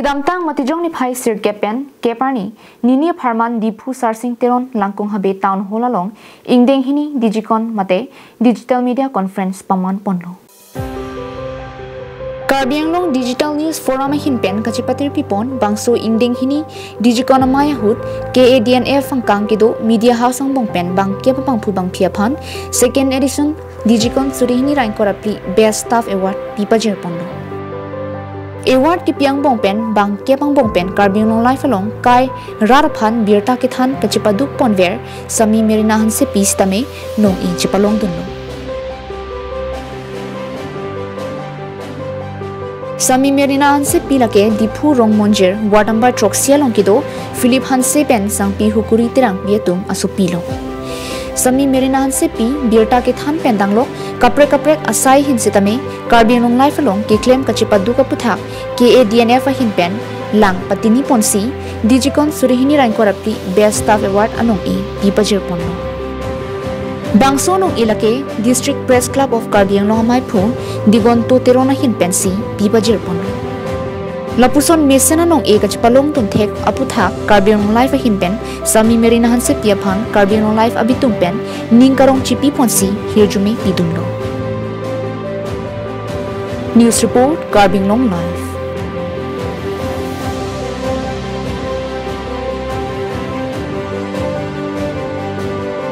Kidamtang matijong ni phai sir kepen keparni nini pharman dipu sarsing teron langkung habe town hall along ingdeng hini DigiCon mate digital media conference paman ponlo. Karbi Anglong Digital News Forum hinpen kachipatir pipon bangso ingdeng hini DigiCon amaya hut KADNF fangkang kido media house ang bongpen bang kia papang phubang phiaphan second edition DigiCon suri hini rank korapli best staff award pipajer ponlo. Award ki piang bongpen bang kia pang bongpen Karbi Anglong life along kai raraphan birta kithan kachipaduk ponver sami Merina Hansepi stame nong i chepalong dunno. Sami Merina Hansepi lake dipu rong monjer ward number troxia long kido Philip Hansepen sang pi hukuri tirang bietum asupilo. Sami Merina Hansepi birta ke than pendanglo kapre asai hinsitame Karbi Anglong life along ke claim kachipadu ka puthak KADNF hinpen lang patini ponsi DigiCon surihini rank korapti best staff award anong i pipajer ponno. Bangso nong ilake District Press Club of Karbi Anglong amai phu digon to terona hin pensi pipajer ponno. Lapuson mesena nong e kachepalong tunthek aputhak Karbi Anglong life hinpen Sami Merina Hansepi aphang Karbi Anglong life abitumpen ningkarong chipi ponsi hirjume pidunlo. News report Karbi Anglong live.